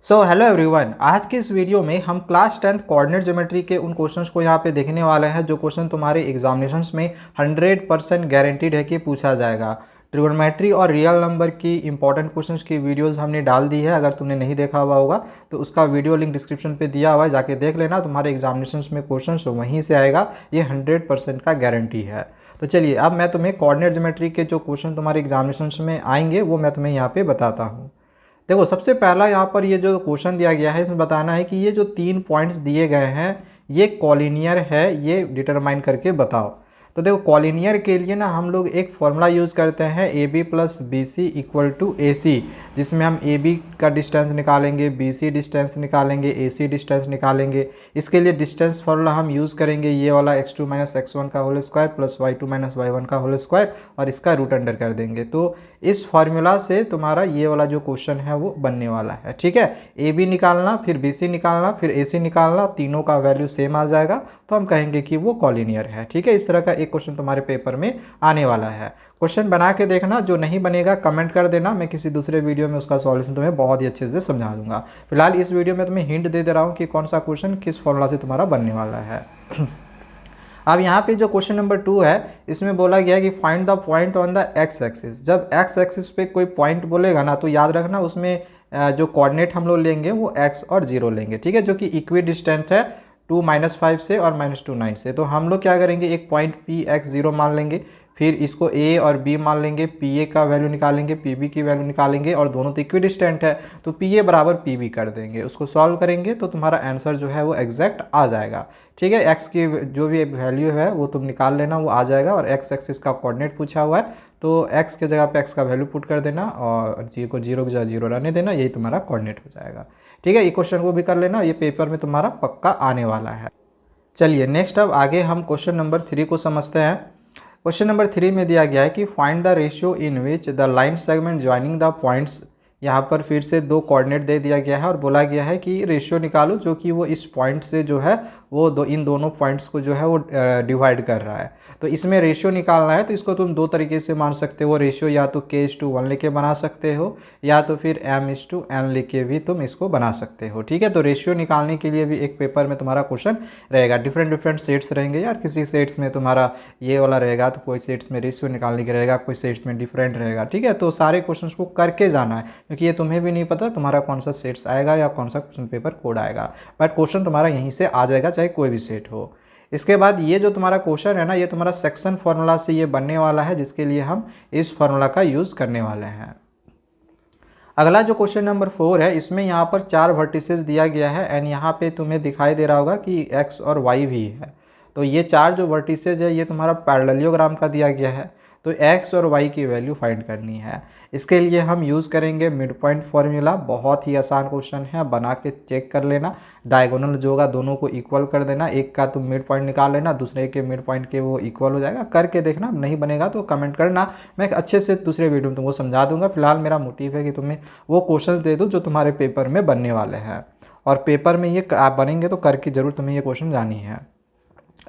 Hello everyone, आज की इस वीडियो में हम क्लास 10th कोऑर्डिनेट ज्योमेट्री के उन क्वेश्चंस को यहाँ पे देखने वाले हैं जो क्वेश्चन तुम्हारे एग्जामिनेशंस में 100% गारंटीड है कि पूछा जाएगा। ट्रिगोनोमेट्री और रियल नंबर की इंपॉर्टेंट क्वेश्चंस की वीडियोस हमने डाल दी है। अगर तुमने नहीं देखा हुआ होगा तो उसका वीडियो लिंक डिस्क्रिप्शन पे दिया हुआ है, जाके देख लेना। तुम्हारे एग्जामिनेशंस में क्वेश्चन वहीं से आएगा, ये 100% का गारंटी है। तो चलिए अब मैं तुम्हें कोऑर्डिनेट ज्योमेट्री के जो क्वेश्चन तुम्हारे एग्जामिनेशंस में आएंगे वो मैं तुम्हें यहाँ पे बताता हूँ। देखो, सबसे पहला यहाँ पर ये जो क्वेश्चन दिया गया है इसमें बताना है कि ये जो 3 पॉइंट्स दिए गए हैं ये कॉलिनियर है, ये डिटरमाइन करके बताओ। तो देखो, कॉलिनियर के लिए ना हम लोग एक फॉर्मूला यूज़ करते हैं A B plus B C equal to A C, जिसमें हम ए बी का डिस्टेंस निकालेंगे, बी सी डिस्टेंस निकालेंगे, ए सी डिस्टेंस निकालेंगे। इसके लिए डिस्टेंस फार्मूला हम यूज़ करेंगे ये वाला x2 माइनस x1 का whole square plus y2 minus y1 का होल स्क्वायर, और इसका रूट अंडर कर देंगे। तो इस फार्मूला से तुम्हारा ये वाला जो क्वेश्चन है वो बनने वाला है। ठीक है, ए बी निकालना, फिर बी सी निकालना, फिर ए सी निकालना, तीनों का वैल्यू सेम आ जाएगा तो हम कहेंगे कि वो कॉलिनियर है। ठीक है, इस तरह का एक क्वेश्चन तुम्हारे पेपर में आने वाला है। क्वेश्चन बना के देखना, जो नहीं बनेगा कमेंट कर देना, मैं किसी दूसरे वीडियो में उसका सॉल्यूशन तुम्हें बहुत ही अच्छे से समझा दूंगा। फिलहाल इस वीडियो में तुम्हें हिंट दे दे रहा हूँ कि कौन सा क्वेश्चन किस फॉर्मूला से तुम्हारा बनने वाला है। अब यहाँ पे जो क्वेश्चन नंबर 2 है इसमें बोला गया है कि find the point on the x axis. जब एक्स एक्सिस पे कोई पॉइंट बोलेगा ना तो याद रखना उसमें जो कोऑर्डिनेट हम लोग लेंगे वो एक्स और 0 लेंगे। ठीक है, जो कि इक्वी डिस्टेंट है 2 -5 से और -2 9 से। तो हम लोग क्या करेंगे, एक पॉइंट पी एक्स 0 मान लेंगे, फिर इसको ए और बी मान लेंगे, पी ए का वैल्यू निकालेंगे, पी बी की वैल्यू निकालेंगे, और दोनों तो इक्वी डिस्टेंट है तो पी ए बराबर पी बी कर देंगे। उसको सॉल्व करेंगे तो तुम्हारा आंसर जो है वो एग्जैक्ट आ जाएगा। ठीक है, एक्स की जो भी वैल्यू है वो तुम निकाल लेना, वो आ जाएगा। और एक्स एक्सिस का कोऑर्डिनेट पूछा हुआ है तो एक्स के जगह पे एक्स का वैल्यू पुट कर देना और जी को 0 की जगह 0 रहने देना, यही तुम्हारा कोऑर्डिनेट हो जाएगा। ठीक है, ये क्वेश्चन को भी कर लेना, ये पेपर में तुम्हारा पक्का आने वाला है। चलिए नेक्स्ट अब आगे हम क्वेश्चन नंबर 3 को समझते हैं। क्वेश्चन नंबर 3 में दिया गया है कि find the ratio in which the line segment joining the points. यहाँ पर फिर से 2 कोऑर्डिनेट दे दिया गया है और बोला गया है कि रेशियो निकालो जो कि वो इस पॉइंट से जो है वो इन दोनों पॉइंट्स को जो है वो डिवाइड कर रहा है। तो इसमें रेशियो निकालना है तो इसको तुम 2 तरीके से मान सकते हो। रेशियो या तो k:1 लेके बना सकते हो, या तो फिर m:n लेके भी तुम इसको बना सकते हो। ठीक है, तो रेशियो निकालने के लिए भी एक पेपर में तुम्हारा क्वेश्चन रहेगा। डिफरेंट सेट्स रहेंगे यार, किसी सेट्स में तुम्हारा ये वाला रहेगा तो कोई सेट्स में रेशियो निकालने के रहेगा, कोई सेट्स में डिफरेंट रहेगा। ठीक है, तो सारे क्वेश्चंस को करके जाना है क्योंकि ये तुम्हें भी नहीं पता तुम्हारा कौन सा सेट्स आएगा या कौन सा क्वेश्चन पेपर कोड आएगा, बट क्वेश्चन तुम्हारा यहीं से आ जाएगा चाहे कोई भी सेट हो। इसके बाद ये जो तुम्हारा क्वेश्चन है ना, ये तुम्हारा सेक्शन फार्मूला से ये बनने वाला है, जिसके लिए हम इस फार्मूला का यूज़ करने वाले हैं। अगला जो क्वेश्चन नंबर 4 है इसमें यहाँ पर 4 वर्टिसेस दिया गया है एंड यहाँ पे तुम्हें दिखाई दे रहा होगा कि एक्स और वाई भी है। तो ये 4 जो वर्टिसेज है ये तुम्हारा पैरेललोग्राम का दिया गया है। तो एक्स और वाई की वैल्यू फाइंड करनी है। इसके लिए हम यूज़ करेंगे मिड पॉइंट फार्मूला। बहुत ही आसान क्वेश्चन है, बना के चेक कर लेना। डायगोनल जो होगा दोनों को इक्वल कर देना, एक का तुम मिड पॉइंट निकाल लेना, दूसरे के मिड पॉइंट के वो इक्वल हो जाएगा। करके देखना, नहीं बनेगा तो कमेंट करना, मैं अच्छे से दूसरे वीडियो में तुमको समझा दूंगा। फिलहाल मेरा मोटिव है कि तुम्हें वो क्वेश्चन दे दूँ जो तुम्हारे पेपर में बनने वाले हैं, और पेपर में ये आप बनेंगे तो करके जरूर तुम्हें ये क्वेश्चन जानी है।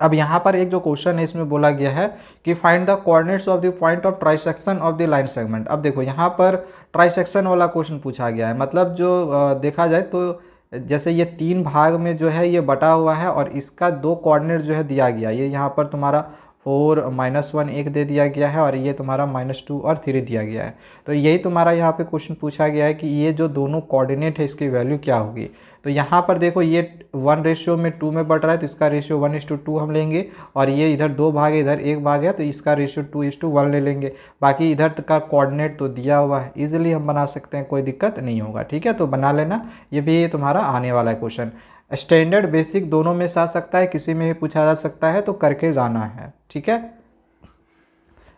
अब यहाँ पर एक जो क्वेश्चन है इसमें बोला गया है कि find the coordinates of the point of trisection of the line segment. अब देखो यहाँ पर ट्राइसेक्शन वाला क्वेश्चन पूछा गया है, मतलब जो देखा जाए तो जैसे ये 3 भाग में जो है ये बटा हुआ है और इसका 2 कोऑर्डिनेट जो है दिया गया। ये यहाँ पर तुम्हारा 4 -1 एक दे दिया गया है और ये तुम्हारा -2 और 3 दिया गया है। तो यही तुम्हारा यहाँ पे क्वेश्चन पूछा गया है कि ये जो दोनों कोऑर्डिनेट है इसकी वैल्यू क्या होगी। तो यहाँ पर देखो ये 1:2 में बढ़ रहा है तो इसका रेशियो 1:2 हम लेंगे, और ये इधर 2 भाग है इधर 1 भाग है तो इसका रेशियो 2:1 ले लेंगे। बाकी इधर का कोऑर्डिनेट तो दिया हुआ है, इजीली हम बना सकते हैं, कोई दिक्कत नहीं होगा। ठीक है, तो बना लेना, ये भी तुम्हारा आने वाला है क्वेश्चन। स्टैंडर्ड बेसिक दोनों में से आ सकता है, किसी में भी पूछा जा सकता है, तो करके जाना है। ठीक है,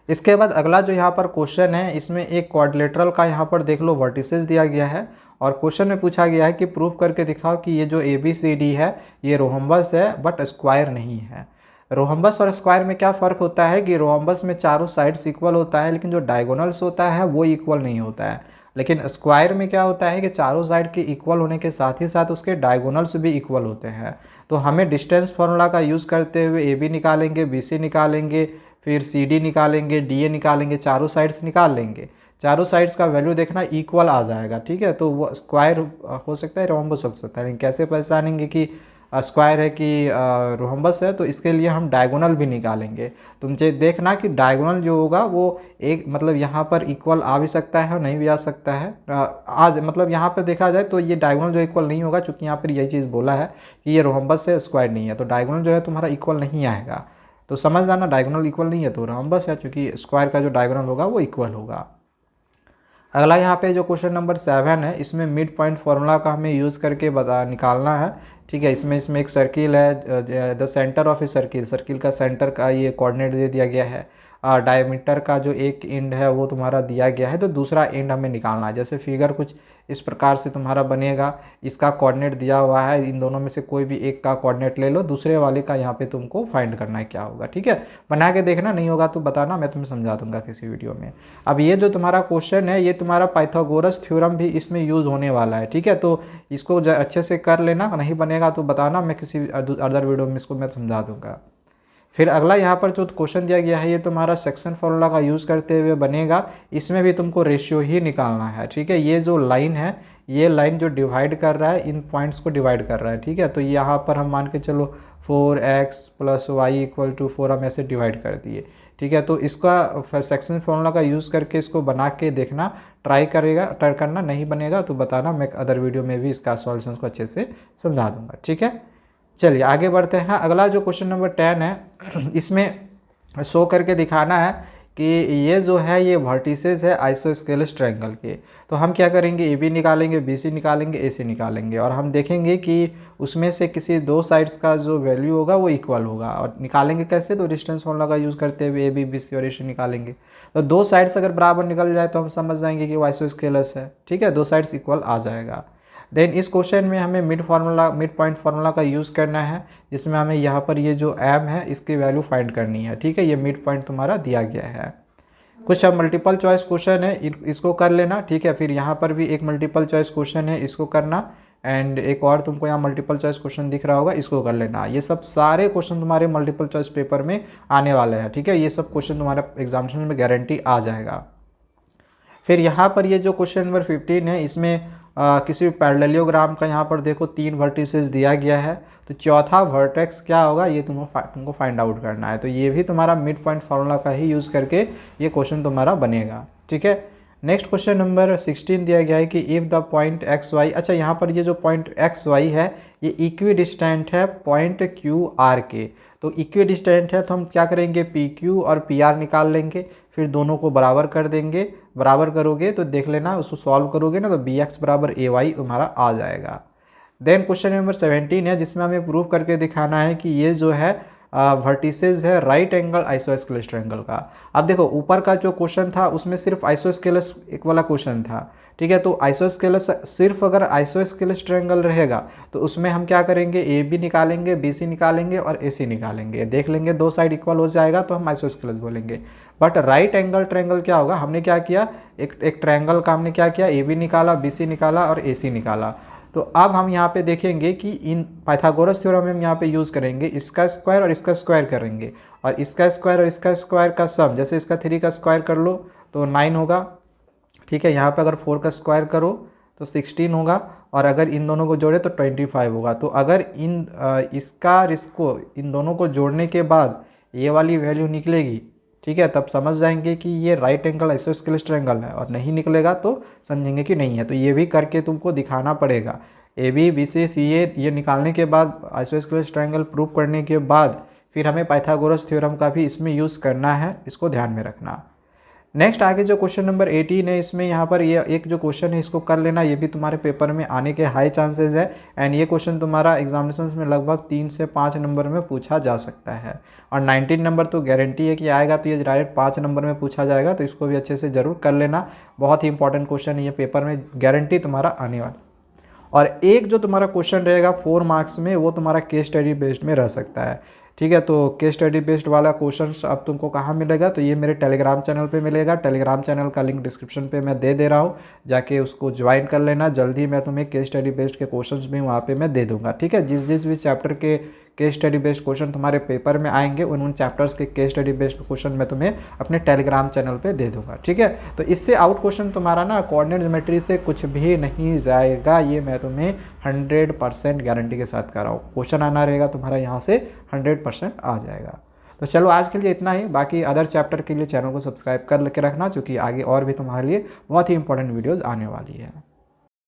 इसके बाद अगला जो यहाँ पर क्वेश्चन है इसमें एक क्वाड्रिलेटरल का यहाँ पर देख लो वर्टिसेस दिया गया है, और क्वेश्चन में पूछा गया है कि प्रूव करके दिखाओ कि ये जो ABCD है ये रोहम्बस है बट स्क्वायर नहीं है। रोहम्बस और स्क्वायर में क्या फ़र्क होता है कि रोहम्बस में चारों साइड्स इक्वल होता है लेकिन जो डायगोनल्स होता है वो इक्वल नहीं होता है, लेकिन स्क्वायर में क्या होता है कि चारों साइड के इक्वल होने के साथ ही साथ उसके डायगोनल्स भी इक्वल होते हैं। तो हमें डिस्टेंस फार्मूला का यूज़ करते हुए AB निकालेंगे, BC निकालेंगे, फिर CD निकालेंगे, DA निकालेंगे, चारों साइड्स निकाल लेंगे। चारों साइड्स का वैल्यू देखना इक्वल आ जाएगा, ठीक है। तो वो स्क्वायर हो सकता है, रोम्बस हो सकता है, लेकिन कैसे पहचानेंगे कि स्क्वायर है कि रोम्बस है, तो इसके लिए हम डायगोनल भी निकालेंगे। तुम देखना कि डायगोनल जो होगा वो एक मतलब यहाँ पर इक्वल आ भी सकता है और नहीं भी आ सकता है। आज मतलब यहाँ पर देखा जाए तो ये डायगोनल जो इक्वल नहीं होगा, चूँकि यहाँ पर यही चीज़ बोला है कि ये रोम्बस है, स्क्वायर नहीं है, तो डायगोनल जो है तुम्हारा इक्वल नहीं आएगा। तो समझ जाना डायगोनल इक्वल नहीं है तो रोम्बस है, चूँकि स्क्वायर का जो डायगोनल होगा वो इक्वल होगा। अगला यहाँ पे जो क्वेश्चन नंबर 7 है, इसमें मिड पॉइंट फार्मूला का हमें यूज़ करके निकालना है, ठीक है। इसमें एक सर्किल है, the centre of a circle, circle का सेंटर का ये कोऑर्डिनेट दे दिया गया है। डायमीटर का जो एक एंड है वो तुम्हारा दिया गया है, तो दूसरा एंड हमें निकालना है। जैसे फिगर कुछ इस प्रकार से तुम्हारा बनेगा, इसका कोऑर्डिनेट दिया हुआ है, इन दोनों में से कोई भी एक का कोऑर्डिनेट ले लो, दूसरे वाले का यहाँ पे तुमको फाइंड करना है क्या होगा, ठीक है। बना के देखना, नहीं होगा तो बताना, मैं तुम्हें समझा दूंगा किसी वीडियो में। अब ये जो तुम्हारा क्वेश्चन है, ये तुम्हारा पाइथागोरस थ्योरम भी इसमें यूज़ होने वाला है, ठीक है। तो इसको अच्छे से कर लेना, नहीं बनेगा तो बताना, मैं किसी अदर वीडियो में इसको मैं समझा दूंगा। फिर अगला यहाँ पर जो क्वेश्चन दिया गया है, ये तुम्हारा सेक्शन फार्मूला का यूज़ करते हुए बनेगा। इसमें भी तुमको रेशियो ही निकालना है, ठीक है। ये जो लाइन है, ये लाइन जो डिवाइड कर रहा है, इन पॉइंट्स को डिवाइड कर रहा है, ठीक है। तो यहाँ पर हम मान के चलो 4x + y = 4 हम ऐसे डिवाइड कर दिए, ठीक है। तो इसका सेक्शन फार्मूला का यूज़ करके इसको बना के देखना, ट्राई करना, नहीं बनेगा तो बताना, मैं अदर वीडियो में भी इसका सॉल्यूशन को अच्छे से समझा दूंगा, ठीक है। चलिए आगे बढ़ते हैं। अगला जो क्वेश्चन नंबर 10 है, इसमें शो करके दिखाना है कि ये जो है ये वर्टिसेस है आइसोस्केलस ट्रायंगल के। तो हम क्या करेंगे, ए बी निकालेंगे, बी सी निकालेंगे, ए सी निकालेंगे, और हम देखेंगे कि उसमें से किसी दो साइड्स का जो वैल्यू होगा वो इक्वल होगा। और निकालेंगे कैसे, तो डिस्टेंस फार्मूला का यूज़ करते हुए ए बी, बी सी और ए सी निकालेंगे। तो दो साइड्स अगर बराबर निकल जाए तो हम समझ जाएंगे कि वो आइसोस्केलस है, ठीक है, दो साइड्स इक्वल आ जाएगा। देन इस क्वेश्चन में हमें मिड पॉइंट फार्मूला का यूज़ करना है, जिसमें हमें यहाँ पर ये जो एम है इसकी वैल्यू फाइंड करनी है, ठीक है। ये मिड पॉइंट तुम्हारा दिया गया है। कुछ अब मल्टीपल चॉइस क्वेश्चन है, इसको कर लेना, ठीक है। फिर यहाँ पर भी एक मल्टीपल चॉइस क्वेश्चन है, इसको करना। एंड एक और तुमको यहाँ मल्टीपल चॉइस क्वेश्चन दिख रहा होगा, इसको कर लेना। ये सब सारे क्वेश्चन तुम्हारे मल्टीपल चॉइस पेपर में आने वाले हैं, ठीक है। ये सब क्वेश्चन तुम्हारे एग्जामिनेशन में गारंटी आ जाएगा। फिर यहाँ पर ये जो क्वेश्चन नंबर 15 है, इसमें किसी पैरेललोग्राम का यहाँ पर देखो 3 वर्टिसेस दिया गया है, तो चौथा वर्टेक्स क्या होगा ये तुमको फाइंड आउट करना है। तो ये भी तुम्हारा मिड पॉइंट फार्मूला का ही यूज़ करके ये क्वेश्चन तुम्हारा बनेगा, ठीक है। नेक्स्ट क्वेश्चन नंबर 16 दिया गया है कि if the point X Y, अच्छा यहाँ पर ये जो पॉइंट एक्स वाई है ये इक्वी डिस्टेंट है पॉइंट क्यू आर के। तो इक्वी डिस्टेंट है तो हम क्या करेंगे, पी क्यू और पी आर निकाल लेंगे, फिर दोनों को बराबर कर देंगे। बराबर करोगे तो देख लेना, उसको सॉल्व करोगे ना तो बी एक्स बराबर ए वाई तुम्हारा आ जाएगा। देन क्वेश्चन नंबर 17 है, जिसमें हमें प्रूव करके दिखाना है कि ये जो है वर्टिसेस है राइट एंगल आइसोस्केलस ट्रायंगल का। अब देखो ऊपर का जो क्वेश्चन था उसमें सिर्फ आइसोस्केलस एक वाला क्वेश्चन था, ठीक है। तो आइसोस्केलस सिर्फ अगर आइसोस्केलस ट्रायंगल रहेगा तो उसमें हम क्या करेंगे, ए बी निकालेंगे, बी सी निकालेंगे और ए सी निकालेंगे, देख लेंगे दो साइड इक्वल हो जाएगा तो हम आइसोस्केलस बोलेंगे। बट राइट एंगल ट्रायंगल क्या होगा, हमने क्या किया, एक ट्रायंगल का हमने क्या किया, ए बी निकाला, बी सी निकाला और ए सी निकाला। तो अब हम यहाँ पे देखेंगे कि इन पाइथागोरस थ्योरम हम यहाँ पे यूज़ करेंगे, इसका स्क्वायर और इसका स्क्वायर करेंगे, और इसका स्क्वायर और इसका स्क्वायर का सम, जैसे इसका 3 का स्क्वायर कर लो तो 9 होगा, ठीक है। यहाँ पे अगर 4 का स्क्वायर करो तो 16 होगा, और अगर इन दोनों को जोड़े तो 25 होगा। तो अगर इसको इन दोनों को जोड़ने के बाद ये वाली वैल्यू निकलेगी, ठीक है, तब समझ जाएंगे कि ये राइट एंगल आइसोस्केलस ट्रायंगल है, और नहीं निकलेगा तो समझेंगे कि नहीं है। तो ये भी करके तुमको दिखाना पड़ेगा। ए बी, बी सी, सी ए ये निकालने के बाद, आइसोस्केलस ट्रायंगल प्रूव करने के बाद फिर हमें पाइथागोरस थ्योरम का भी इसमें यूज़ करना है, इसको ध्यान में रखना। नेक्स्ट आगे जो क्वेश्चन नंबर 18 है, इसमें यहाँ पर ये एक जो क्वेश्चन है इसको कर लेना, ये भी तुम्हारे पेपर में आने के हाई चांसेस है। एंड ये क्वेश्चन तुम्हारा एग्जामिनेशन में लगभग 3 से 5 नंबर में पूछा जा सकता है, और 19 नंबर तो गारंटी है कि आएगा, तो ये डायरेक्ट 5 नंबर में पूछा जाएगा, तो इसको भी अच्छे से ज़रूर कर लेना। बहुत ही इंपॉर्टेंट क्वेश्चन है ये, पेपर में गारंटी तुम्हारा आने वाला। और एक जो तुम्हारा क्वेश्चन रहेगा 4 मार्क्स में, वो तुम्हारा केस स्टडी बेस्ड में रह सकता है, ठीक है। तो केस स्टडी बेस्ड वाला क्वेश्चन अब तुमको कहाँ मिलेगा, तो ये मेरे टेलीग्राम चैनल पे मिलेगा। टेलीग्राम चैनल का लिंक डिस्क्रिप्शन पे मैं दे रहा हूँ, जाके उसको ज्वाइन कर लेना। जल्दी मैं तुम्हें केस स्टडी बेस्ड के क्वेश्चंस भी वहाँ पे मैं दे दूँगा, ठीक है। जिस भी चैप्टर के केस स्टडी बेस्ड क्वेश्चन तुम्हारे पेपर में आएंगे, उन चैप्टर्स के केस स्टडी बेस्ड क्वेश्चन मैं तुम्हें अपने टेलीग्राम चैनल पे दे दूंगा, ठीक है। तो इससे आउट क्वेश्चन तुम्हारा ना कोऑर्डिनेट ज्योमेट्री से कुछ भी नहीं जाएगा, ये मैं तुम्हें 100% गारंटी के साथ कर रहा हूँ। क्वेश्चन आना रहेगा तुम्हारा यहाँ से 100% आ जाएगा। तो चलो आज के लिए इतना ही, बाकी अदर चैप्टर के लिए चैनल को सब्सक्राइब कर के रखना, क्योंकि आगे और भी तुम्हारे लिए बहुत ही इंपॉर्टेंट वीडियोज़ आने वाली है।